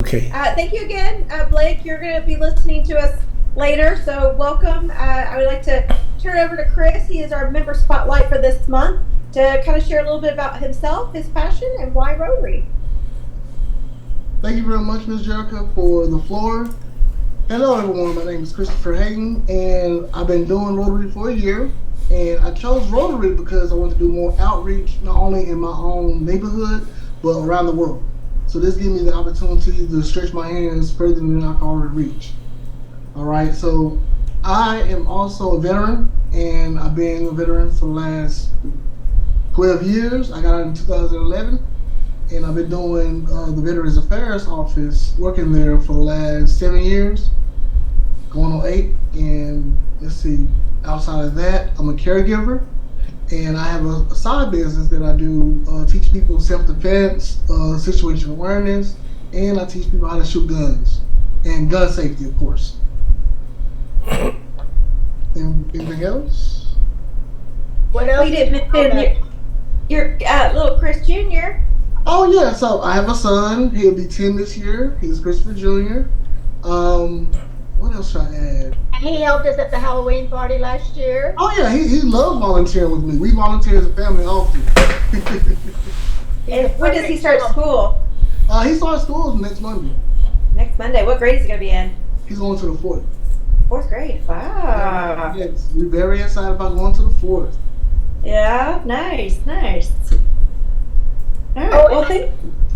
Okay. Thank you again, Blake. You're going to be listening to us later, so welcome. I would like to turn it over to Chris. He is our member spotlight for this month to kind of share a little bit about himself, his passion, and why Rotary. Thank you very much, Ms. Jerica, for the floor. Hello, everyone. My name is Christopher Hayden, and I've been doing Rotary for a year. And I chose Rotary because I want to do more outreach, not only in my own neighborhood, but around the world. So this gives me the opportunity to stretch my hands further than I can already reach. All right, so I am also a veteran, and I've been a veteran for the last 12 years. I got out in 2011, and I've been doing the Veterans Affairs Office, working there for the last 7 years, going on 8. And let's see, outside of that, I'm a caregiver, and I have a side business that I do, teach people self-defense, situational awareness, and I teach people how to shoot guns and gun safety, of course. Anything else? What else? We didn't mention your little Chris Jr. Oh yeah, so I have a son. He'll be 10 this year. He's Christopher Jr. What else should I add? And he helped us at the Halloween party last year. Oh yeah, he loved volunteering with me. We volunteer as a family often. And when does he start school? He starts school next Monday. Next Monday. What grade is he going to be in? He's going to the 4th. 4th grade. Wow. Yes, we're very excited about going to the 4th. Yeah, nice. All right. Oh,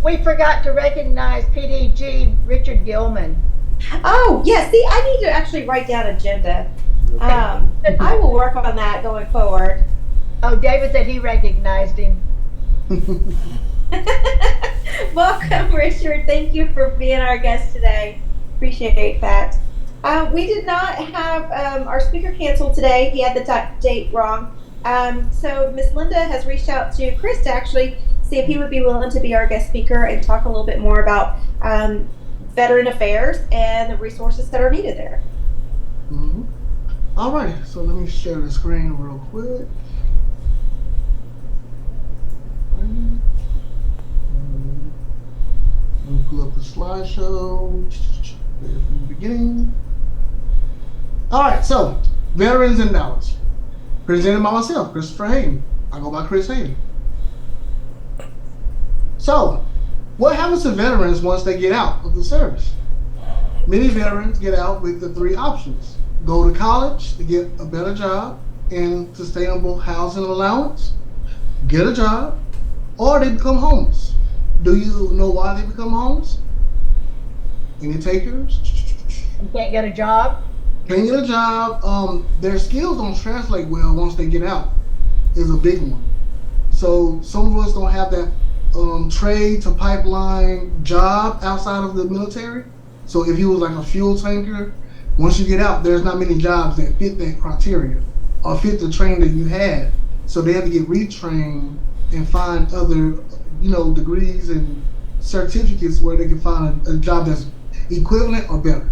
we forgot to recognize PDG Richard Gilman. Oh, yeah. See, I need to actually write down agenda. I will work on that going forward. Oh, David said he recognized him. Welcome, Richard. Thank you for being our guest today. Appreciate that. We did not have our speaker canceled today. He had the date wrong. So Miss Linda has reached out to Chris to actually see if he would be willing to be our guest speaker and talk a little bit more about veteran affairs and the resources that are needed there. Mm-hmm. All right, so let me share the screen real quick. Let me pull up the slideshow from the beginning. All right, so veterans in Dallas, presented by myself, Christopher Hayden. I go by Chris Hayden. So, what happens to veterans once they get out of the service? Many veterans get out with the 3 options: go to college to get a better job and sustainable housing allowance, get a job, or they become homeless. Do you know why they become homeless? Any takers? You can't get a job? Can't get a job. Their skills don't translate well once they get out, is a big one. So some of us don't have that trade to pipeline job outside of the military. So if you was like a fuel tanker, once you get out, there's not many jobs that fit that criteria or fit the training that you had. So they have to get retrained and find other, degrees and certificates where they can find a job that's equivalent or better.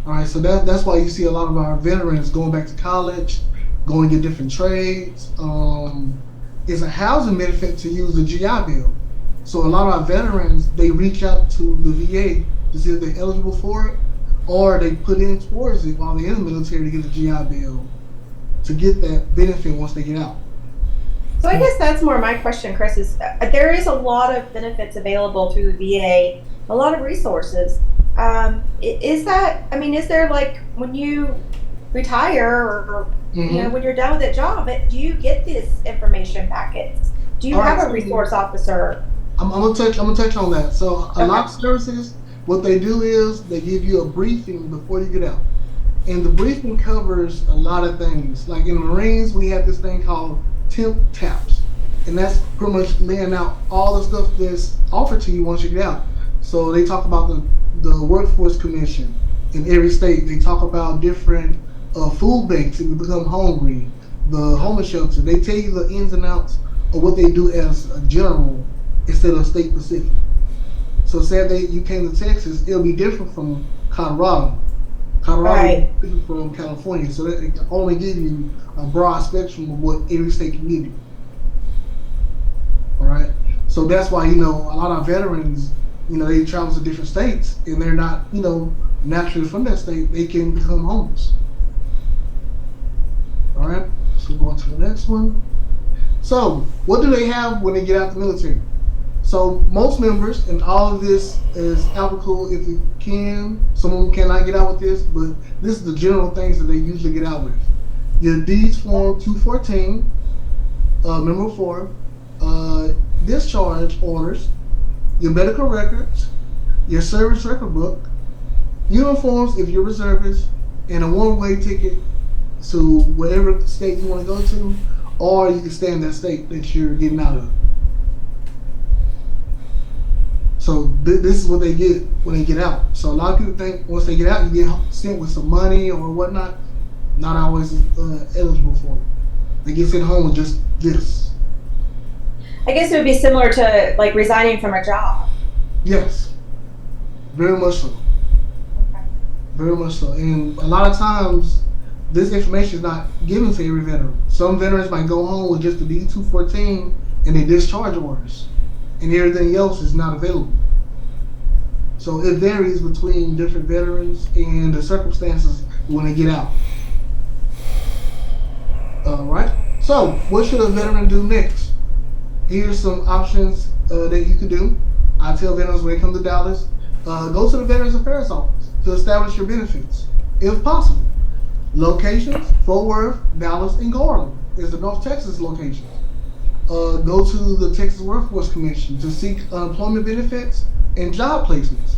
All right, so that's why you see a lot of our veterans going back to college, going to get different trades. It's a housing benefit to use the GI Bill. So a lot of our veterans, they reach out to the VA to see if they're eligible for it, or they put in towards it while they're in the military to get the GI Bill to get that benefit once they get out. So I guess that's more my question, Chris, is there is a lot of benefits available through the VA, a lot of resources. Is there like when you retire or when you're done with that job, do you get this information packets? Do you have a resource officer? I'm gonna touch on that. So a lot of services, what they do is they give you a briefing before you get out. And the briefing covers a lot of things. Like in the Marines, we have this thing called temp taps. And that's pretty much laying out all the stuff that's offered to you once you get out. So they talk about the workforce commission in every state. They talk about different food banks if you become hungry, the homeless shelter. They tell you the ins and outs of what they do as a general instead of state specific. So say that you came to Texas, it'll be different from Colorado. Colorado is different from California. So that it can only give you a broad spectrum of what every state can give you. All right. So that's why, a lot of veterans, they travel to different states and they're not, naturally from that state, they can become homeless. All right, so go on to the next one. So, what do they have when they get out the military? So, most members, and all of this is applicable if you can. Some of them cannot get out with this, but this is the general things that they usually get out with. Your deeds form 214, number 4, discharge orders, your medical records, your service record book, uniforms if you're reservist, and a one-way ticket to whatever state you want to go to, or you can stay in that state that you're getting out of. So this is what they get when they get out. So a lot of people think once they get out, you get sent with some money or whatnot. Not always eligible for it. They get sent home with just this. I guess it would be similar to like resigning from a job. Yes, very much so. Okay. Very much so. And a lot of times, this information is not given to every veteran. Some veterans might go home with just the D-214 and their discharge orders, and everything else is not available. So it varies between different veterans and the circumstances when they get out. All right. So what should a veteran do next? Here's some options that you can do. I tell veterans when they come to Dallas, go to the Veterans Affairs Office to establish your benefits, if possible. Locations: Fort Worth, Dallas, and Garland is the North Texas location. Go to the Texas Workforce Commission to seek unemployment benefits and job placements.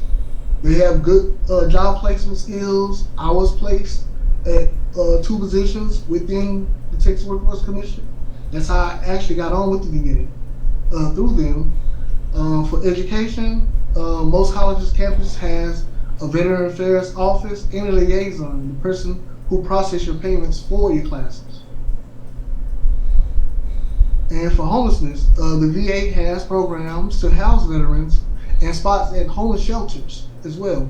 They have good job placement skills. I was placed at 2 positions within the Texas Workforce Commission. That's how I actually got on with the beginning through them. For education, most colleges' campus has a Veteran Affairs office and a liaison, the person who process your payments for your classes. And for homelessness, the VA has programs to house veterans and spots at homeless shelters as well.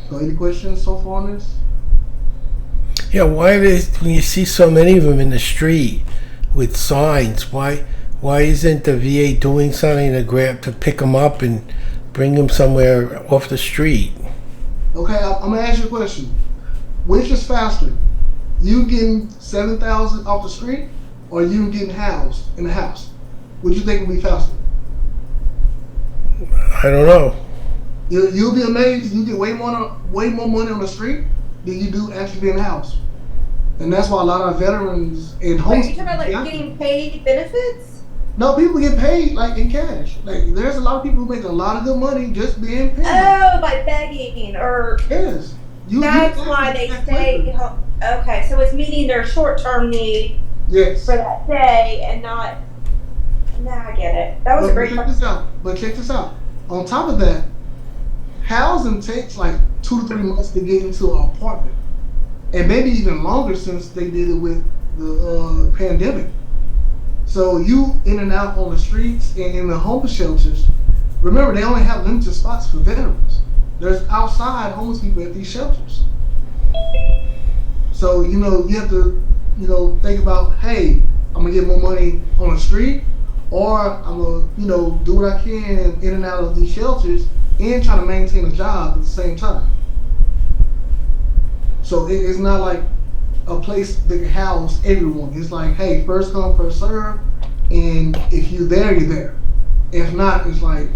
So any questions so far on this? Yeah, why when you see so many of them in the street with signs, why isn't the VA doing something to pick them up and bring them somewhere off the street? Okay, I'm gonna ask you a question. Which is faster? You getting 7,000 off the street, or you getting housed in the house? What do you think will be faster? I don't know. You'll be amazed. You get way more money on the street than you do actually being in the house, and that's why a lot of veterans and homeless. Wait, you talking about like getting paid benefits? No, people get paid like in cash. Like there's a lot of people who make a lot of good money just being paid. Oh, by begging or. Yes. That's why they stay home. Okay, so it's meeting their short-term need yes. for that day and not. Now I get it. That was a great question. But check this out. On top of that, housing takes like 2 to 3 months to get into an apartment, and maybe even longer since they did it with the pandemic. So you in and out on the streets and in the homeless shelters. Remember, they only have limited spots for veterans. There's outside homeless people at these shelters. So, you have to, think about, hey, I'm gonna get more money on the street, or I'm gonna, do what I can in and out of these shelters and try to maintain a job at the same time. So it's not like a place that can house everyone. It's like, hey, first come, first serve, and if you're there, you're there. If not, it's like,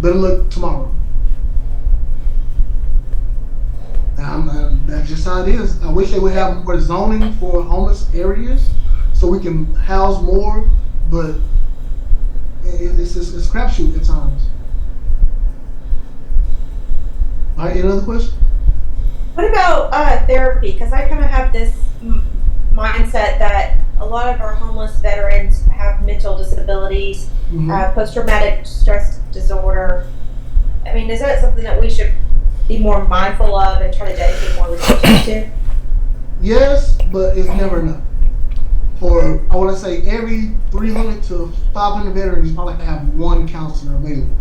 better look tomorrow. That's just how it is. I wish they would have more zoning for homeless areas so we can house more, but it's crapshoot at times. All right, any other question? What about therapy? Because I kind of have this mindset that a lot of our homeless veterans have mental disabilities, post-traumatic stress disorder. I mean, is that something that we should be more mindful of and try to dedicate more resources to? Yes, but it's never enough. For, I want to say, every 300 to 500 veterans, you probably have one counselor available.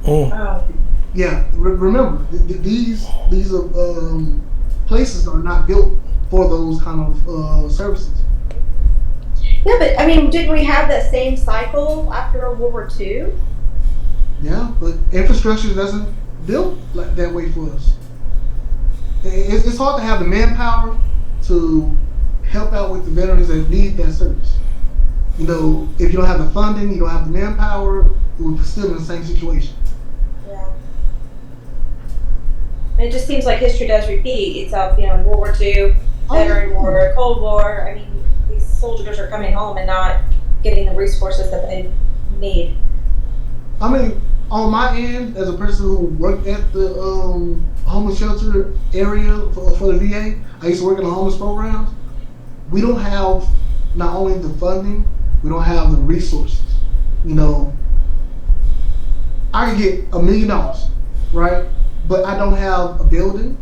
Oh. Yeah, remember, these places are not built for those kind of services. Yeah, but I mean, didn't we have that same cycle after World War II? Yeah, but infrastructure doesn't build like that way for us. It's hard to have the manpower to help out with the veterans that need that service. You know, if you don't have the funding, you don't have the manpower, we're still in the same situation. Yeah. And it just seems like history does repeat itself. You know, World War II, Veteran War, Cold War. I mean, these soldiers are coming home and not getting the resources that they need. I mean, on my end, as a person who worked at the homeless shelter area for the VA, I used to work in the homeless programs. We don't have not only the funding, we don't have the resources. You know, I can get $1 million, right? But I don't have a building.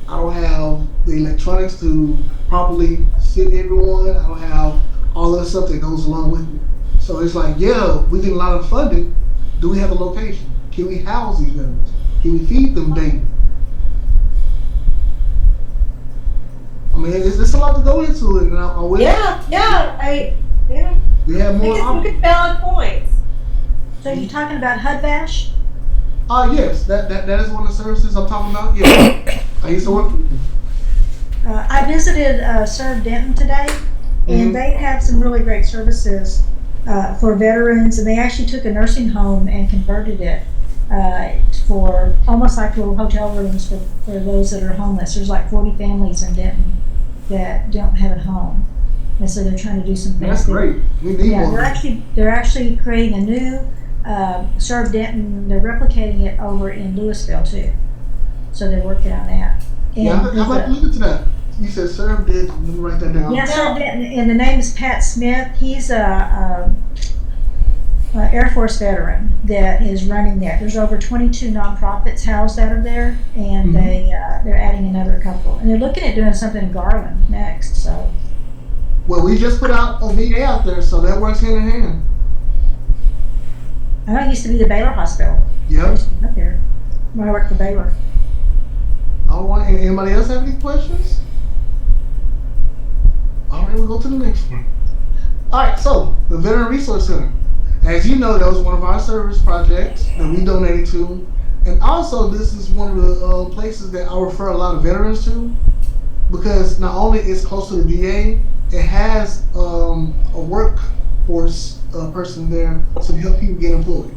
I don't have the electronics to properly sit everyone. I don't have all of the stuff that goes along with it. So it's like, yeah, we get a lot of funding. Do we have a location? Can we house these veterans? Can we feed them daily? I mean, it's a lot to go into it. And I wish Yeah. we have I think more it's some options. good valid points. So you're talking about HUD Bash? Yes, that is one of the services I'm talking about. Yeah, I used to work with them. I visited Serve Denton today, and Mhm. they have some really great services for veterans, and they actually took a nursing home and converted it for almost like little hotel rooms for those that are homeless. There's like 40 families in Denton that don't have a home, and so they're trying to do some things. That's great. We need Yeah, more. they're actually creating a new Serve Denton. They're replicating it over in Louisville too, so they're working on that. Yeah, I'd like to look into that. You said serve did. Let me write that down. Yeah, Serve Denton, and the name is Pat Smith. He's a Air Force veteran that is running that. There's over 22 nonprofits housed out of there, and they're adding another couple, and they're looking at doing something in Garland next. So Well, we just put out a VA out there, so that works hand in hand. I know it used to be the Baylor Hospital. I Yep. used to be up there when I worked for Baylor. All right. Anybody else have any questions? All right, we'll go to the next one. All right, so the Veteran Resource Center. As you know, that was one of our service projects that we donated to. And also, this is one of the places that I refer a lot of veterans to because not only is it close to the VA, it has a workforce person there to help people get employed.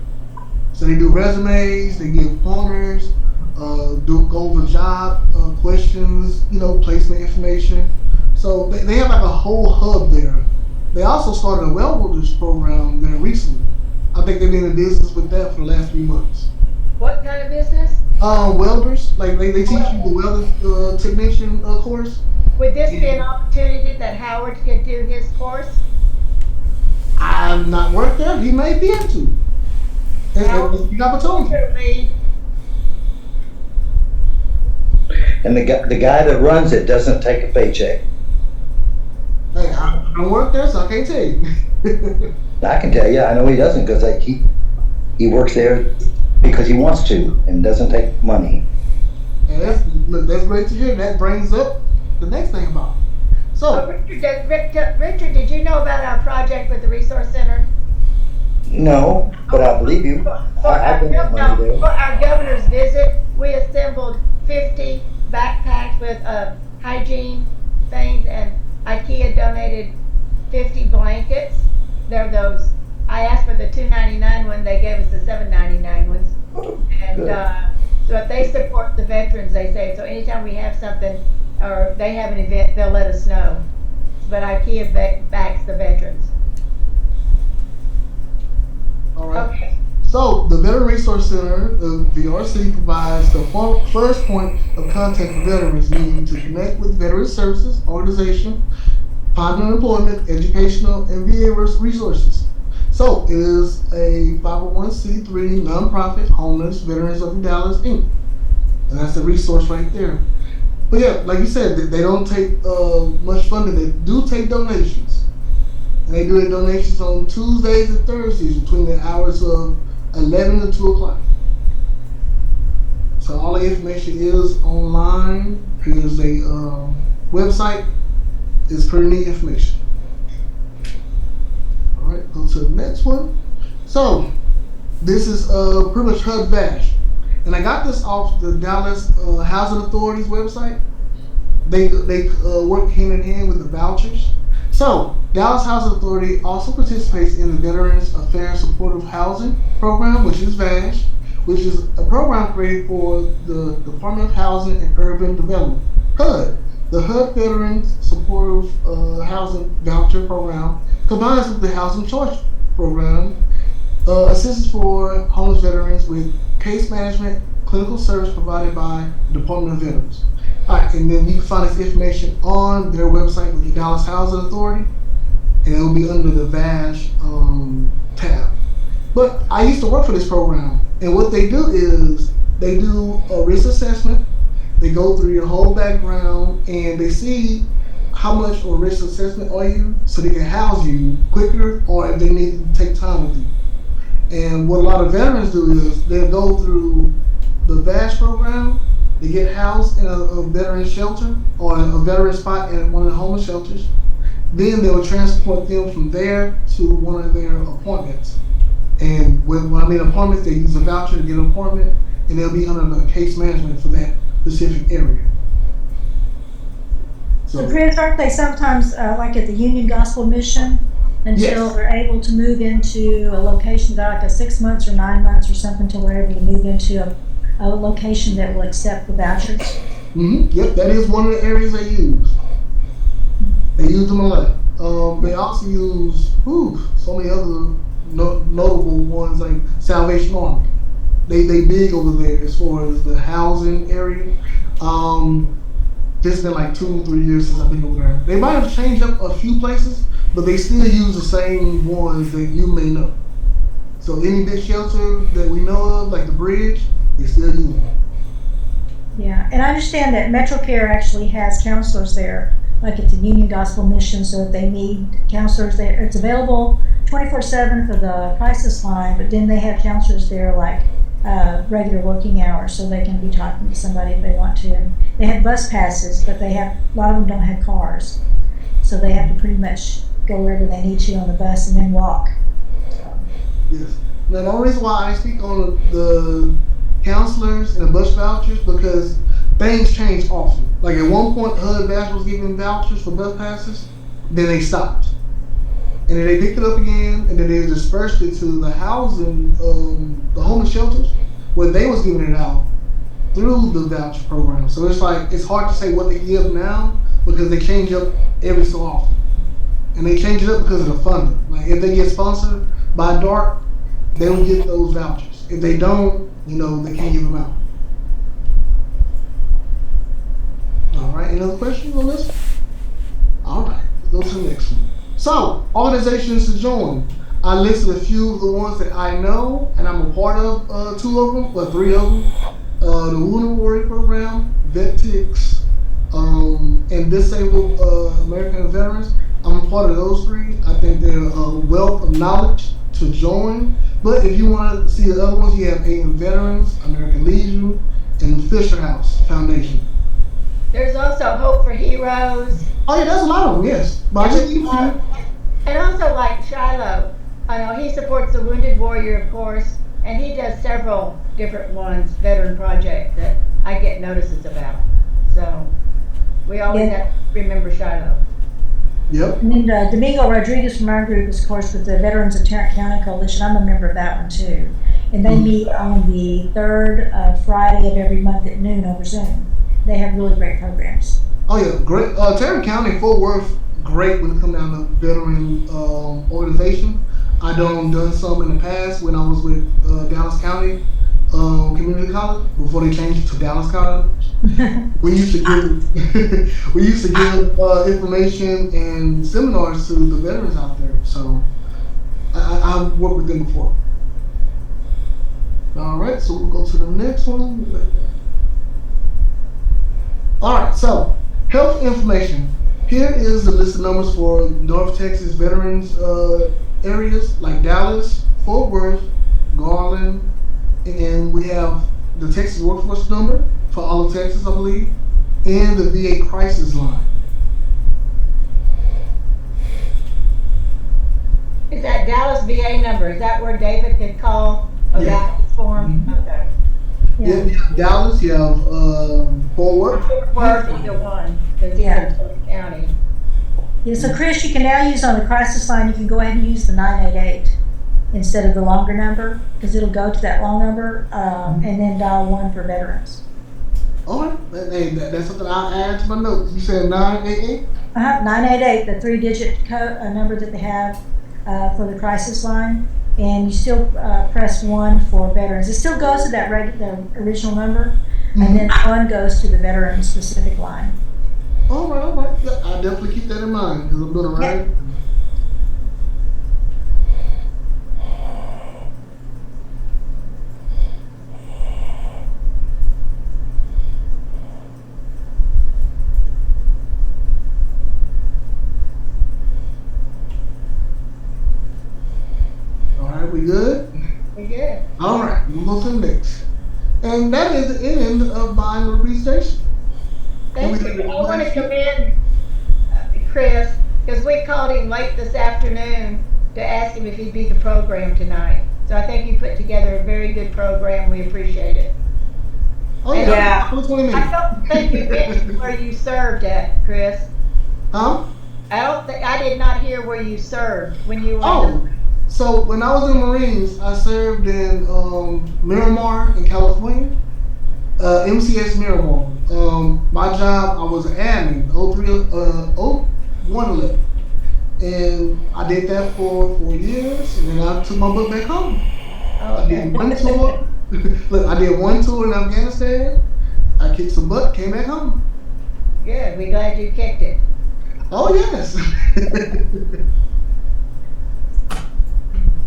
So they do resumes, they give pointers, go over job questions, placement information. So they have like a whole hub there. They also started a well builders program there recently. I think they've been in business with that for the last 3 months. What kind of business? Welders, like they teach you the welder technician course. Would this be an opportunity that Howard could do his course? I've not worked there. He may be able to. It's an opportunity. And the guy that runs it doesn't take a paycheck. Hey, I don't work there, so I can't tell you. I can tell you, I know he doesn't because he works there because he wants to and doesn't take money. And that's great to hear. That brings up the next thing about it. So, Richard, did you know about our project with the Resource Center? No, but I believe you. I've been money there. For our governor's visit, we assembled 50 backpacks with hygiene things, and IKEA donated 50 blankets. They're those. I asked for the $2.99 one. They gave us the $7.99 ones. And so if they support the veterans, they say. So anytime we have something or they have an event, they'll let us know. But IKEA backs the veterans. all right. Okay. So, the Veteran Resource Center, the VRC, provides the first point of contact for veterans needing to connect with Veteran Services Organization, find employment, educational, and VA resources. So, it is a 501c3 nonprofit homeless Veterans of Dallas Inc. And that's the resource right there. But yeah, like you said, they don't take much funding. They do take donations. And they do their donations on Tuesdays and Thursdays between the hours of 11 to 2 o'clock. So all the information is online. Here's a website. It's pretty neat information. All right, go to the next one. So This is pretty much HUD Vash, and I got this off the Dallas Housing Authority's website. They work hand in hand with the vouchers. So Dallas Housing Authority also participates in the Veterans Affairs Supportive Housing Program, which is VASH, which is a program created for the Department of Housing and Urban Development, HUD. The HUD Veterans Supportive Housing Voucher Program combines with the Housing Choice Program, assistance for homeless veterans with case management, clinical service provided by the Department of Veterans. All right, and then you can find this information on their website with the Dallas Housing Authority, and it will be under the VASH tab. But I used to work for this program, and what they do is they do a risk assessment. They go through your whole background, and they see how much of a risk assessment are you, so they can house you quicker, or if they need to take time with you. And what a lot of veterans do is they go through the VASH program. They get housed in a veteran shelter or a veteran spot at one of the homeless shelters. Then they will transport them from there to one of their appointments. And when I mean appointments, they use a voucher to get an appointment, and they'll be under the case management for that specific area. So, Chris, aren't they sometimes like at the Union Gospel Mission until Yes. they're able to move into a location that like a 6 months or 9 months or something until they're able to move into a location that will accept the vouchers? Yep, that is one of the areas they use. They use them a lot. They also use so many other notable ones like Salvation Army. They big over there as far as the housing area. It's been like 2 or 3 years since I've been over there. They might have changed up a few places, but they still use the same ones that you may know. So any big shelter that we know of, like the bridge, they still use them. Yeah, and I understand that MetroCare actually has counselors there, like at the Union Gospel Mission, so if they need counselors there, it's available 24/7 for the crisis line, but then they have counselors there like regular working hours, so they can be talking to somebody if they want to. And they have bus passes, but a lot of them don't have cars, so they have to pretty much go wherever they need to on the bus and then walk. Yes. Now the only reason why I speak on the counselors and the bus vouchers because things change often. Like at one point, HUD Bash was giving vouchers for bus passes, then they stopped, and then they picked it up again, and then they dispersed it to the housing, the homeless shelters, where they was giving it out through the voucher program. So it's hard to say what they give now because they change up every so often, and they change it up because of the funding. Like if they get sponsored by DART, they will get those vouchers. If they don't, they can't give them out. All right, any other questions on this? All right, let's go to the next one. So, organizations to join. I listed a few of the ones that I know, and I'm a part of 2 of them, or 3 of them. The Wounded Warrior Program, VetTix, and Disabled American Veterans. I'm a part of those 3. I think they're a wealth of knowledge to join. But if you want to see the other ones, you have AM Veterans, American Legion, and Fisher House Foundation. There's also Hope for Heroes. Oh yeah, there's a lot of them, yes. But And also like Shiloh. I know he supports the Wounded Warrior, of course, and he does several different ones, veteran projects that I get notices about. So we always have to remember Shiloh. Yep. And then Domingo Rodriguez from our group is, of course, with the Veterans of Tarrant County Coalition. I'm a member of that one too. And they meet on the 3rd Friday of every month at noon over Zoom. They have really great programs. Oh yeah, great. Tarrant County, Fort Worth, great when it comes down to veteran organization. I done some in the past when I was with Dallas County Community College before they changed it to Dallas College. we used to give information and seminars to the veterans out there. So I've worked with them before. All right, so we'll go to the next one. All right, so health information. Here is the list of numbers for North Texas veterans areas like Dallas, Fort Worth, Garland, and we have the Texas workforce number for all of Texas, I believe, and the VA crisis line. Is that Dallas VA number? Is that where David could call Oh, Dallas form? Okay. Yeah, you have Dallas, you have Fort Worth. Fort Worth, either one, because he's Yeah. in Fulton County. Yeah, so Chris, you can now use on the crisis line, you can go ahead and use the 988 instead of the longer number, because it'll go to that long number, and then dial 1 for veterans. All right, hey, that's something I'll add to my notes. You said 988? 988, the 3-digit code, number that they have for the crisis line, and you still press 1 for veterans. It still goes to that the original number, and then 1 goes to the veteran specific line. All right. Yeah, I'll definitely keep that in mind because I'm doing it right. All right, we good? We good. All right, we'll go to the next. And that is the end of Buying the Station. Thank you. I want to commend Chris, because we called him late this afternoon to ask him if he'd be the program tonight. So I think you put together a very good program. We appreciate it. Oh, And yeah. 20 minutes. I don't think you mentioned where you served at, Chris. Huh? I did not hear where you served when you were. Oh, so when I was in the Marines, I served in Miramar in California, MCS Miramar. My job, I was an admin, 0111. And I did that for 4 years, and then I took my butt back home. I did one tour. Look, I did one tour in Afghanistan. I kicked some butt, came back home. Good. We're glad you kicked it. Oh, yes.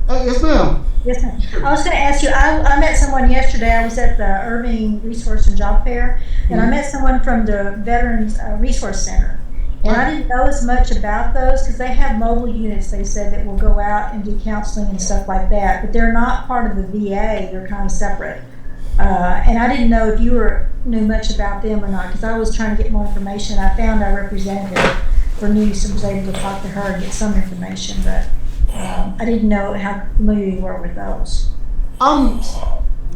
Yes, ma'am. Yes, ma'am. I was going to ask you, I met someone yesterday. I was at the Irving Resource and Job Fair, and I met someone from the Veterans Resource Center. And I didn't know as much about those because they have mobile units, they said, that will go out and do counseling and stuff like that. But they're not part of the VA. They're kind of separate. And I didn't know if you knew much about them or not because I was trying to get more information. I found our representative for news and was able to talk to her and get some information. But I didn't know how familiar you were with those. I'm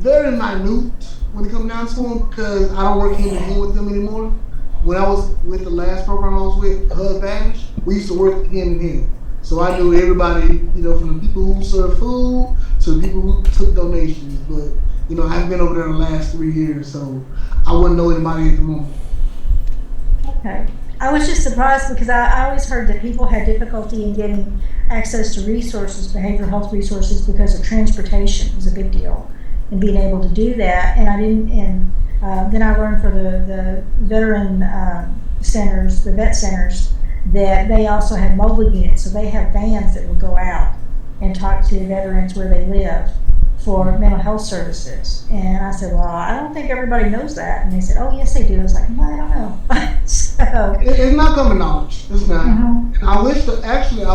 very minute when it comes down to them because I don't work hand in hand with them anymore. When I was with the last program I was with, HUD Vanish, we used to work hand in hand. So I knew everybody, from the people who served food to the people who took donations. But, I haven't been over there in the last 3 years, so I wouldn't know anybody at the moment. Okay. I was just surprised because I always heard that people had difficulty in getting access to resources, behavioral health resources, because of transportation was a big deal, and being able to do that. And I didn't. And then I learned for the veteran centers, the vet centers, that they also have mobile units. So they have vans that will go out and talk to veterans where they live for mental health services. And I said, well, I don't think everybody knows that. And they said, oh, yes, they do. I was like, well, I don't know. So it's not common knowledge. It's not. Mm-hmm. I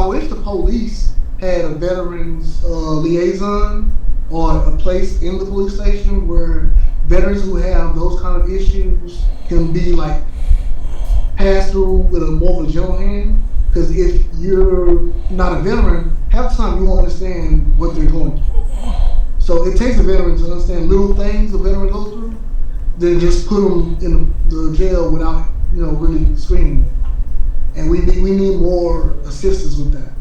wish the police had a veterans liaison or a place in the police station where veterans who have those kind of issues can be like passed through with a more of a gentle hand. Because if you're not a veteran, half the time you won't understand what they're going through. So it takes a veteran to understand little things a veteran goes through, than just put them in the jail without really screaming. And we need more assistance with that.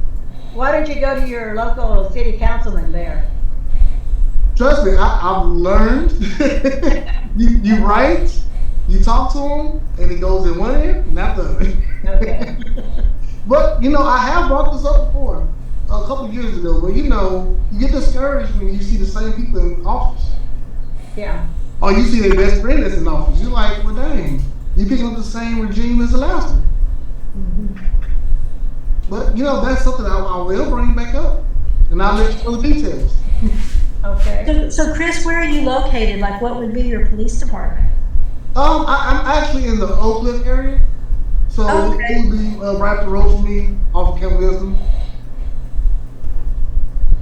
Why don't you go to your local city councilman there? Trust me, I've learned. you write, you talk to him, and it goes in one ear, not the other. Okay. But I have brought this up before, a couple of years ago. But you get discouraged when you see the same people in office. Yeah. Or you see their best friend that's in office. You're like, well, dang, you picking up the same regime as the last one. Mm-hmm. But that's something I will bring back up, and I'll let you know the details. Okay. So Chris, where are you located? Like, what would be your police department? I'm actually in the Oak Cliff area, so Okay. it would be right up the road from me, off of Camp Wisdom.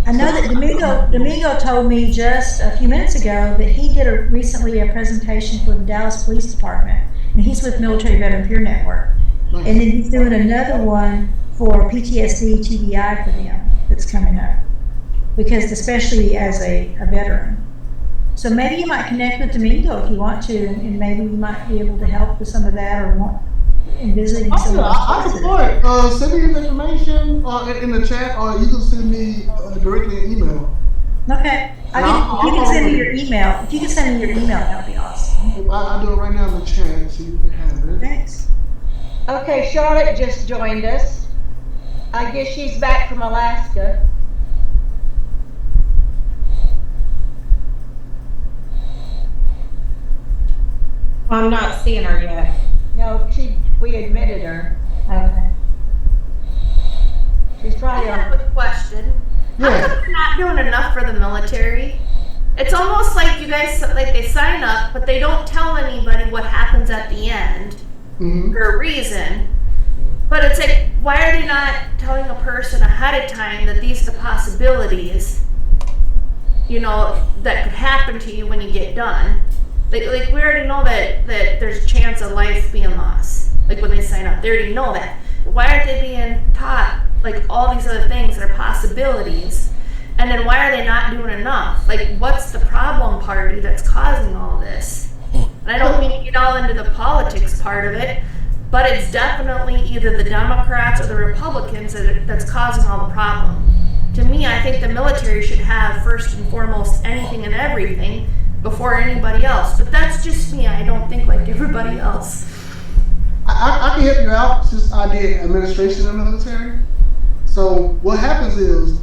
I know that Domingo told me just a few minutes ago that he did recently a presentation for the Dallas Police Department, and he's with Military Veteran Peer Network. Nice. And then he's doing another one for PTSD TBI for them that's coming up. because especially as a veteran. So maybe you might connect with Domingo if you want to, and maybe you might be able to help with some of that or want in visiting some of those I places. support. Send me your information in the chat, or you can send me directly an email. Okay. If you can send me your email, that would be awesome. I'll do it right now in the chat so you can have it. Thanks. Okay, Charlotte just joined us. I guess she's back from Alaska. I'm not seeing her yet. No, we admitted her. Okay. She's I probably have on. a question. How Yeah. come they're not doing enough for the military? It's almost like you guys, like they sign up, but they don't tell anybody what happens at the end for a reason. But it's like, why are they not telling a person ahead of time that these are the possibilities, that could happen to you when you get done? Like we already know that there's a chance of life being lost. Like when they sign up, they already know that. Why aren't they being taught like all these other things that are possibilities? And then why are they not doing enough? Like, what's the problem party that's causing all this? And I don't mean to get all into the politics part of it, but it's definitely either the Democrats or the Republicans that's causing all the problem. To me, I think the military should have first and foremost anything and everything before anybody else. But that's just me. I don't think like everybody else. I can help you out since I did administration in the military. So what happens is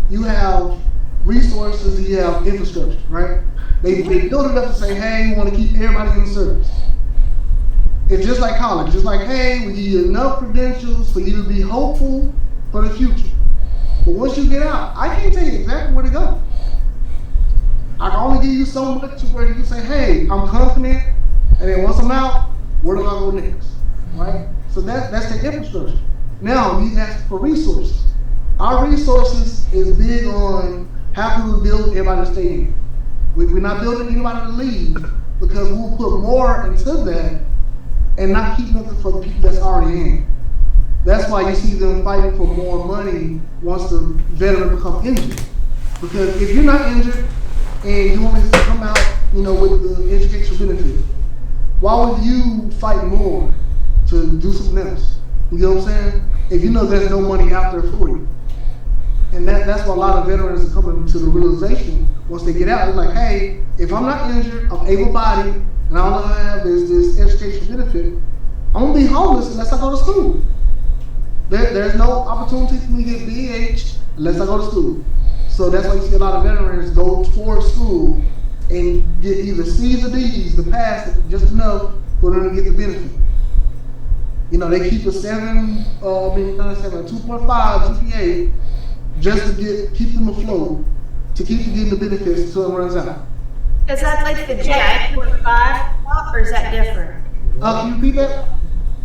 you have resources, you have infrastructure, right? They build it up to say, hey, we want to keep everybody in service. It's just like college, just like, hey, we give you enough credentials for you to be hopeful for the future. But once you get out, I can't tell you exactly where to go. I can only give you so much to where you can say, hey, I'm confident, and then once I'm out, where do I go next, right? So that's the infrastructure. Now, you ask for resources. Our resources is big on how can we build everybody to stay in. We're not building anybody to leave because we'll put more into that and not keep nothing for the people that's already in. That's why you see them fighting for more money once the veteran become injured. Because if you're not injured and you want to come out, with the educational benefit, why would you fight more to do something else? You know what I'm saying? If you know there's no money out there for you. And that's why a lot of veterans are coming to the realization once they get out. They're like, hey, if I'm not injured, I'm able-bodied, and all I have is this educational benefit, I'm gonna be homeless unless I go to school. There's no opportunity for me to get BH unless I go to school. So that's why you see a lot of veterans go towards school and get either C's or D's to pass it just enough for them to get the benefit. They keep a 2.5 GPA just to keep them afloat, to keep them getting the benefits until it runs out. Is that like the GI Bill, or is that different? Can you repeat that?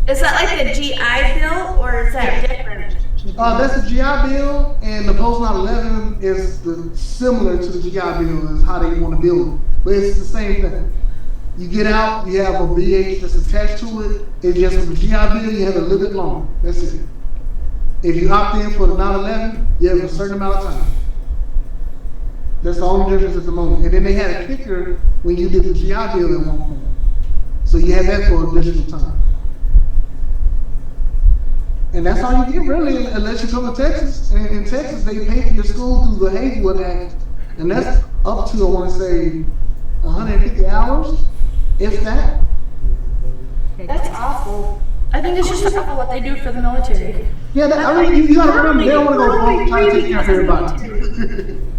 Is that like the GI Bill, or is that different? That's the GI Bill, and the Post 9/11 is similar to the GI Bill, is how they want to build it. But it's the same thing. You get out, you have a BH that's attached to it. It's just with the GI Bill, you have it a little bit longer. That's it. If you opt in for the 9/11, you have a certain amount of time. That's the only difference at the moment. And then they had a kicker when you did the GI Bill at one point. So you had that for additional time. And that's all you get really, unless you come to Texas. And in Texas, they pay for your school through the Hazelwood Act. And that's up to, I want to say, 150 hours, if that. That's awful. I think it's just awful what they do for the military. Yeah, you gotta remember, they don't want to go broke trying to take care of everybody.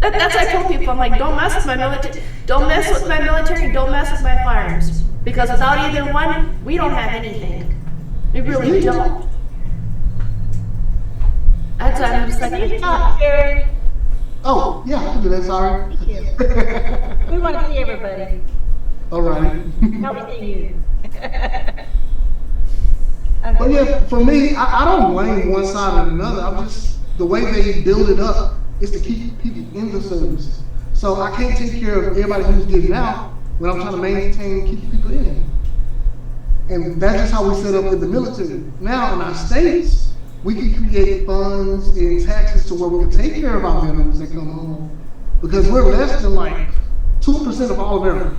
That's why I tell people, I'm like, don't mess with my military, don't mess with my military, don't mess with my firearms. Because without either one, we don't have anything. We really don't. That's why I'm just like, Can you stop sharing? Oh, yeah, I can do that, sorry. We want to see everybody. All right. How we see you. But yeah, for me, I don't blame one side or another. I'm just, the way they build it up is to keep people in the service. So I can't take care of everybody who's getting out when I'm trying to maintain, keep people in. And that's just how we set up in the military. Now in our states, we can create funds and taxes to where we can take care of our veterans that come home. Because we're less than like 2% of all America.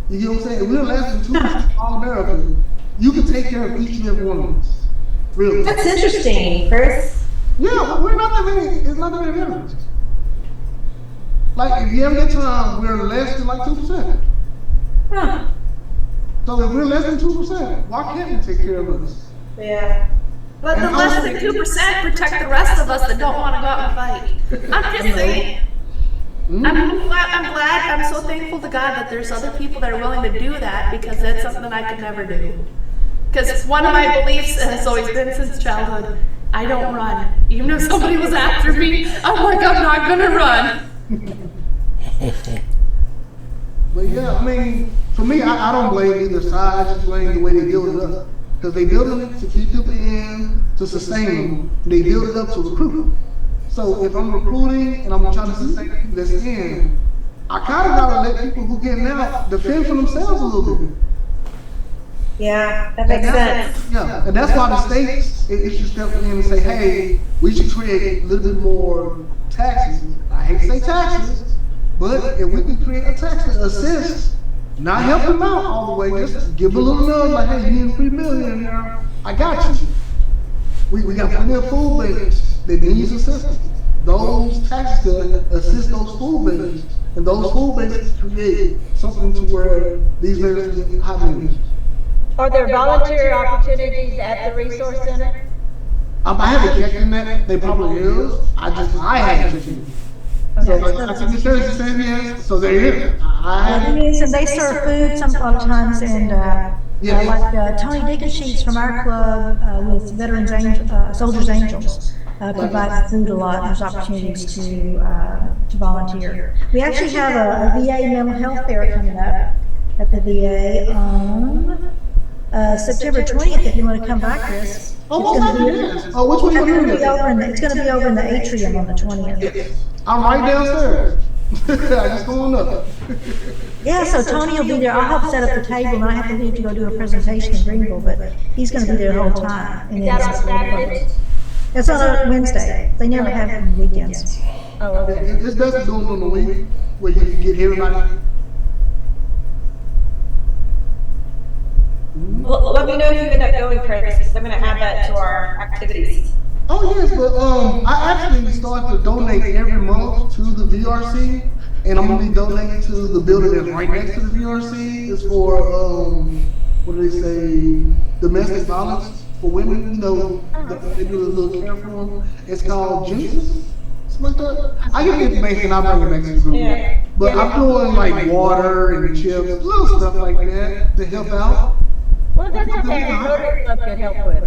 You get what I'm saying? We're less than 2% of all America. You can take care of each and every one of us. Really. That's interesting, Chris. Yeah, we're not that many, it's not that many veterans. Like, if you ever get time, we're less than like 2%. Huh. So if we're less than 2%, why can't we take care of us? Yeah. But the less than 2% protect the rest of us that don't want to go out and fight. I'm just saying. I'm so thankful to God that there's other people that are willing to do that, because that's something I could never do. Because one of my beliefs, and it's always been since childhood, I don't run. Even if somebody was after me, I'm like, I'm not gonna run. But yeah, I mean, for me, I don't blame either side. I just blame the way they build it up. Because they build it to keep people in, to sustain them. They build it up to recruit. So if I'm recruiting and I'm trying to sustain people that's in, I kind of gotta let people who getting out defend for themselves a little bit. Yeah, that makes sense. Yeah, and that's why the states, it should step in and say, hey, we should create a little bit more taxes. I hate to say taxes, but if we can create a tax to assist, not help them out all the way, just give a little nudge, like, hey, you need $3 million there, I got you. We got plenty of food banks that needs assistance. Those taxes could assist those food banks, and those food banks create something to where these veterans get hot meals. Are there volunteer opportunities at the resource center? I haven't checked in that. They probably is. I haven't checked in. So I think the church is saying yes. So there it is. And they serve food some other times, and Tony Dickensheets from our club with Veterans Soldiers Angels provides food a lot. There's opportunities to volunteer. We actually have a VA mental health fair coming up at the VA on September 20th. If you want to come by, Chris. Which one are you It's going to be over in the atrium on the 20th. I'm right downstairs. I just going up. Yeah, so Tony will be there. I'll help set up the table, and I have to leave to go do a presentation in Greenville, but he's going to be there the whole time. And Is that on Saturday? It's on a Wednesday. They never have it on weekends. Oh, okay. It's best to do it on the week where you can get everybody. Well, let me know if you end up going, Chris, because I'm going to add that to our activities. Oh yes, but I actually started to donate every month to the VRC, and I'm gonna be donating to the building that's right next to the VRC. It's for what do they say, domestic violence for women. You know, they do a little care for them. It's called Genesis, something like that. I get the information, I'll bring it back to the group. Yeah. But I'm doing like water and chips, little stuff like that to help out. Well, that's something our Rotary Club could help with.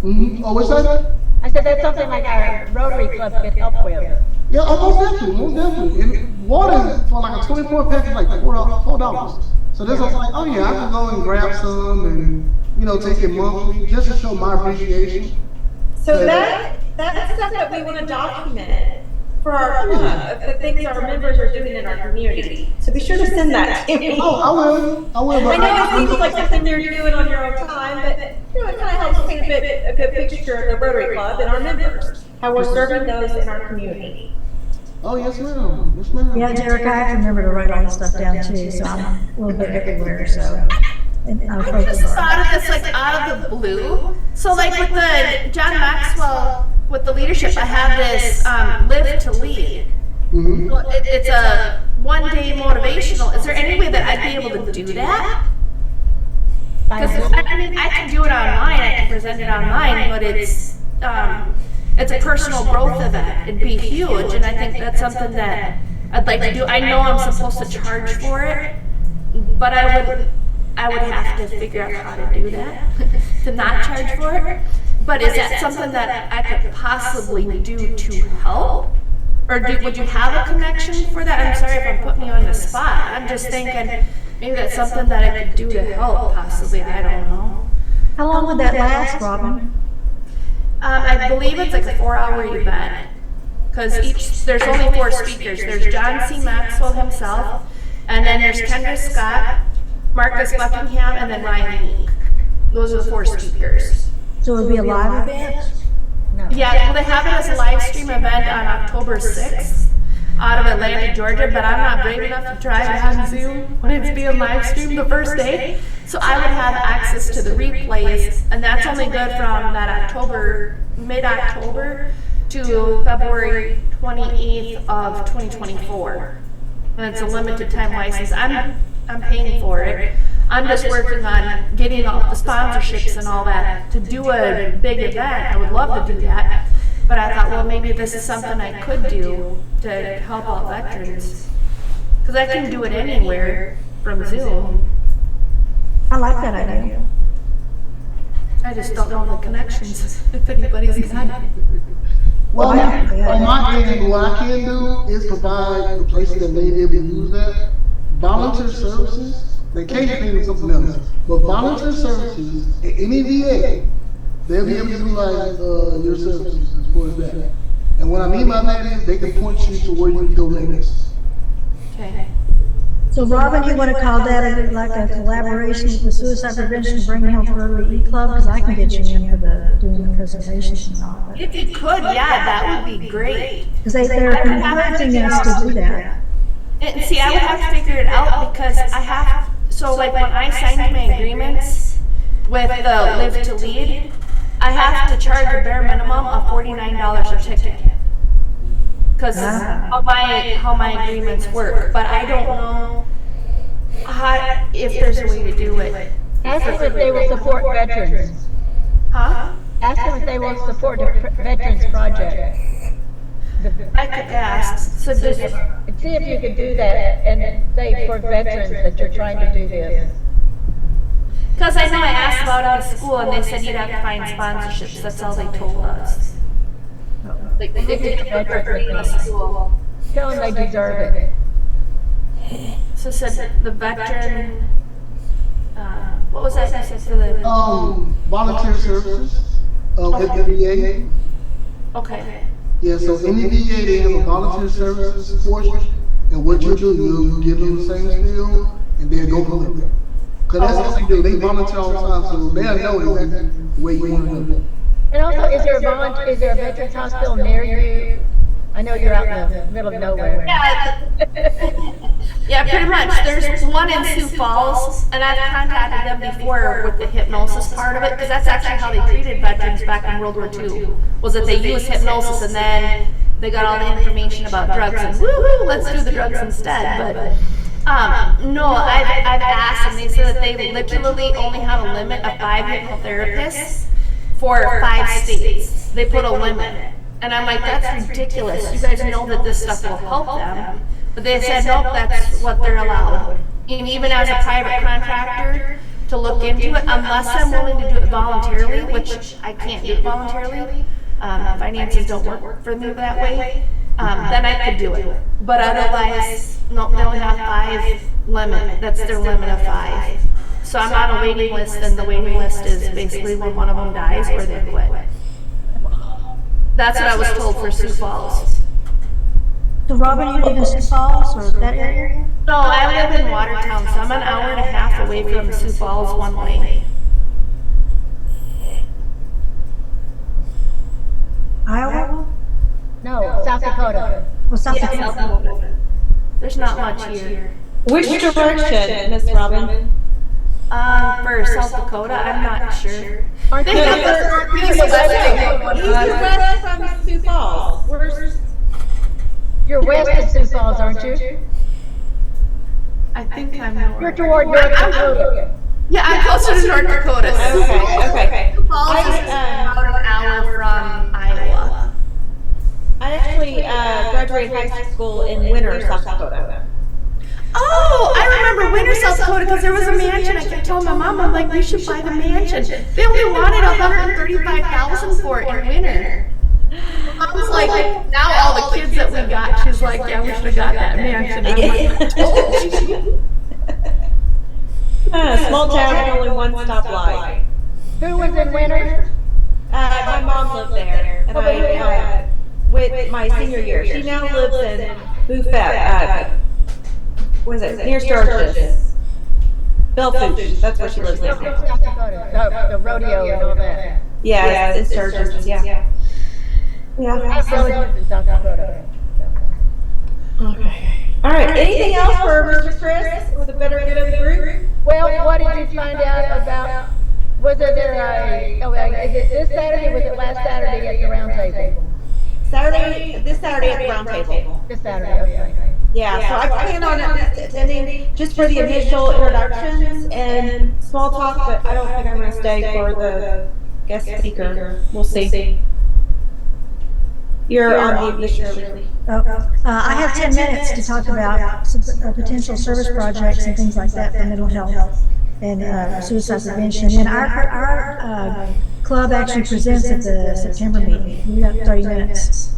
Mm-hmm. Oh, what's that? I said that's something like our Rotary Club could help with. Yeah, most definitely. And water for like a 24 pack is like $4. So this was like, oh yeah, I can go and grab some and take it monthly just to show my appreciation. So that's stuff that we want to document for our club, of the things our members are doing in our community. So be sure to send that to me. Oh, I will. I know it seems like something you're doing on your own time, but it kind of helps paint a good picture of the Rotary Club and our members, how we're serving those in our community. Oh, yes ma'am. Yes ma'am. Yeah, Derek, I have to remember to write all this stuff down too, so I'm a little bit everywhere, so. I just thought of this like out of the blue. So like with the John Maxwell, with the leadership, I have this Live to Lead. Mm-hmm. Well, it's a one-day motivational. Is there any way that I'd be able to do that? Because I can do it online, I can present it online, but it's a personal growth event. It'd be huge, and I think that's something that I'd like to do. I know I'm supposed to charge for it, but I would have to figure out how to do that to not charge for it. But is that something that I could possibly do to help? Or would you have a connection for that? I'm sorry if I'm putting you on the spot. I'm just thinking maybe that's something that I could do to help, possibly. I don't know. How long would that last, Robin? I believe it's like a 4-hour event. Because there's only 4 speakers. There's John C. Maxwell himself, and then there's Kendra Scott, Marcus Buckingham, and then Ryan Meek. Those are the 4 speakers. So it'll be a live event? No. Yeah, well, they have it as a live stream event on October 6th out of Atlanta, Georgia, but I'm not brave enough to try it on Zoom when it's being live streamed the first day. So I would have access to the replays, and that's only good from that mid-October to February 28th of 2024. And it's a limited time license. I'm paying for it. I'm just working on getting all the sponsorships and all that to do a big event. I would love to do that. But I thought, well, maybe this is something I could do to help out veterans. Because I can do it anywhere from Zoom. I like that idea. I just don't know the connections, if anybody's got it. Well, on my end, what I can do is provide the places that may be able to use that. Volunteer services, they can't pay me something else, but volunteer services at any VA, they'll be able to utilize your services as far as that. And what I mean by that is they can point you to where you can go next. Okay. So Robin, you want to call that like a collaboration with the Suicide Prevention and Brain Health Rotary E-Club? Because I can get you in for doing the presentations and all that. If you could, yeah, that would be great. Because they're encouraging us to do that. And see, I would have to figure it out because I have, so like when I signed my agreements with the Live to Lead, I have to charge a bare minimum of $49 a ticket. Because how my agreements work, but I don't know if there's a way to do it. Ask them if they will support veterans. Huh? Ask them if they will support the Veterans Project. I could ask. So does And see if you could do that and say for veterans that you're trying to do this. because I know I asked about it at school and they said you'd have to find sponsorships. That's all they told us. Like they did at school. Tell them they deserve it. So it said the veteran. What was that you said for the? Volunteer services, at the VA. Okay. Yeah, so any VA, they have a volunteer services portion, and what you do, you give them the same skill, and then go from there. Cause that's what they do, they volunteer all the time, so they'll know exactly where you want to go. And also, is there a veterans hospital near you? I know you're out in the middle of nowhere. Yeah, pretty much. There's one in Sioux Falls, and I've contacted them before with the hypnosis part of it, because that's actually how they treated veterans back in World War II, was that they used hypnosis and then they got all the information about drugs and woo-hoo, let's do the drugs instead. But no, I've asked, and they said that they literally only have a limit of 5 hypnotherapists for 5 states. They put a limit. And I'm like, that's ridiculous. You guys know that this stuff will help them. But they said, nope, that's what they're allowed. And even as a private contractor, to look into it, unless I'm willing to do it voluntarily, which I can't do it voluntarily, finances don't work for me that way, then I could do it. But otherwise, no, they only have 5 limit. That's their limit of 5. So I'm on a waiting list, and the waiting list is basically when one of them dies or they quit. That's what I was told for Sioux Falls. So Robin, you live in Sioux Falls or that area? No, I live in Watertown, so I'm an hour and a half away from Sioux Falls one way. Iowa? No, South Dakota. Well, South Dakota. There's not much here. Which direction, Miss Robin? For South Dakota, I'm not sure. Aren't They they have the He's west from Sioux Falls. You're west of Sioux Falls, aren't you? I think I'm north. You're toward North Dakota. Yeah, I'm closer to North Dakota. Okay. Sioux Falls is about an hour from Iowa. I actually graduated high school in Winter, South Dakota. Oh, I remember Winter, South Dakota, because there was a mansion. I kept telling my mom, I'm like, we should buy the mansion. They only wanted $135,000 for it in Winter. I was like, now all the kids that we got, she's like, yeah, we should have got that mansion. I'm like, Small town, only one stoplight. Who was in Winter? My mom lived there, and I with my senior year. She now lives in Buffet. What is it? Near Sturgis. Belfouche. That's where she lives now. South Dakota. The rodeo and all that. Yeah, it's Sturgis. Yeah. I have relatives in South Dakota. Okay. All right. Anything else for Mr. Chris or the better good of the group? Well, what did you find out about? Was it there a? Oh, is it this Saturday? Or was it last Saturday at the round table? This Saturday at the round table. This Saturday, okay. Yeah, so I plan on at least attending just for the initial introductions and small talk, but I don't think I'm going to stay for the guest speaker. We'll see. You're on mute, Mr. Shirley. I have 10 minutes to talk about some potential service projects and things like that for mental health and suicide prevention. And our club actually presents at the September meeting. We have 30 minutes.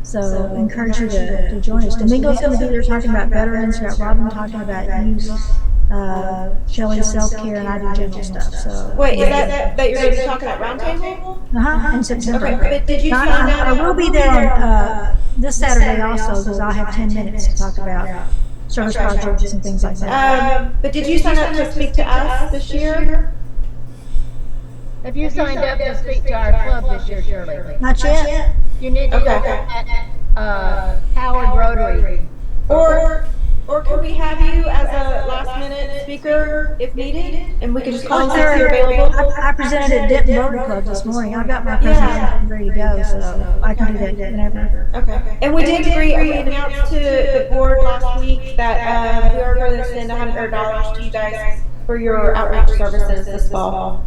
So I encourage you to join us. Domingo's going to be there talking about veterans. We've got Robin talking about youth, Shelley self-care, and I do general stuff. So wait, is that you're going to be talking at roundtable? In September. Okay, but did you sign up? I will be there on this Saturday also because I'll have 10 minutes to talk about service projects and things like that. But did you sign up to speak to us this year? Have you signed up to speak to our club this year, Shirley? Not yet. You need to look at Howard Rotary. Or could we have you as a last minute speaker if needed? And we could just call and see if you're available? I presented at Denton Rotary Club this morning. I've got my presentation ready to go, so I can do that whenever. Okay. And we did agree, we announced to the board last week that we are going to send $100 to you guys for your outreach services this fall.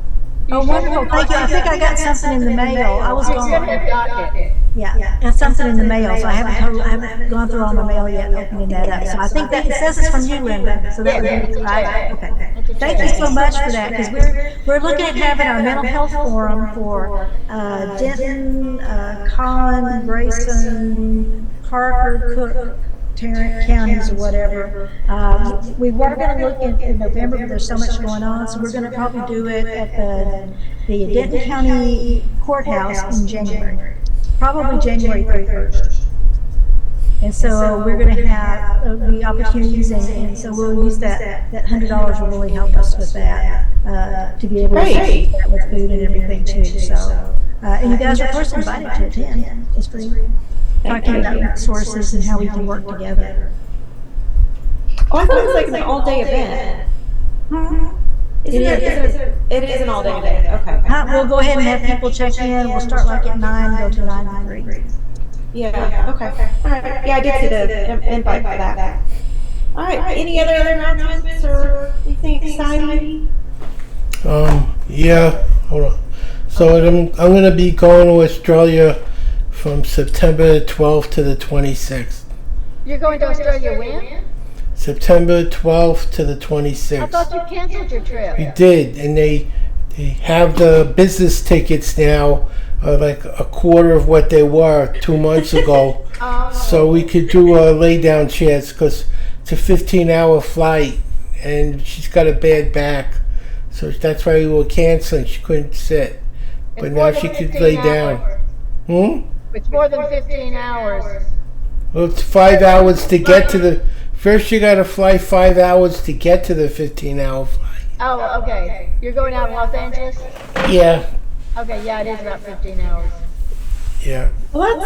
Oh, wonderful. Thank you. I think I got something in the mail. I was gone. Yeah, and something in the mail, so I haven't gone through all my mail yet, opening that up. So I think that it says it's from you, Linda. So that would be right. Okay. Thank you so much for that, because we're looking at having our mental health forum for Denton, Collin, Grayson, Parker, Cook, Tarrant counties or whatever. We were going to look in November, but there's so much going on, so we're going to probably do it at the Denton County Courthouse in January, probably January 31st. And so we're going to have the opportunities, and so we'll use that $100 will really help us with that, to be able to do that with food and everything too. So, and you guys are of course invited to attend. It's free. Talking about resources and how we can work together. Oh, I thought it was like an all-day event. It is an all-day event. Okay. We'll go ahead and have people check in. We'll start like at 9, go to 9 to 3. Yeah. Okay. All right. Yeah, I did see the invite for that. All right. Any other announcements or anything exciting? Yeah. Hold on. So I'm going to be going to Australia from September 12th to the 26th. You're going to Australia when? September 12th to the 26th. I thought you canceled your trip. We did, and they have the business tickets now, like a quarter of what they were 2 months ago. So we could do lay down chairs because it's a 15-hour flight, and she's got a bad back, so that's why we were canceling. She couldn't sit, but now she could lay down. It's more than 15 hours. Well, it's 5 hours to get to the. First, you got to fly 5 hours to get to the 15-hour flight. Oh, okay. You're going out of Los Angeles? Yeah. Okay, yeah, it is about 15 hours. Yeah. Well,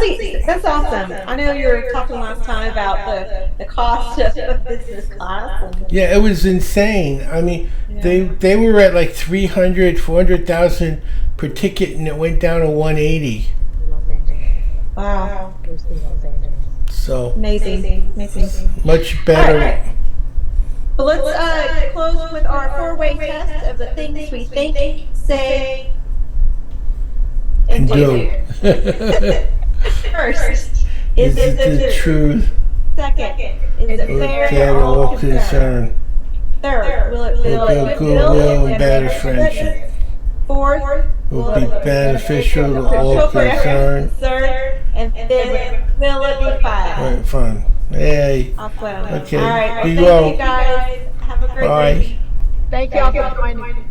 that's awesome. I know you were talking last time about the cost of business class. Yeah, it was insane. I mean, they were at like 400,000 per ticket, and it went down to 180. Wow. So amazing. Much better. Right. Well, let's close with our 4-way test of the things we think, say, and do. First, is it the truth? Second, is it fair or concern? Third, will it build goodwill and better friendship? Fourth, will it be beneficial to all concerned? And fifth, will it be fun? Hey. Awesome. Okay. All right. Well, thank you guys. Have a great week. Thank you all for joining.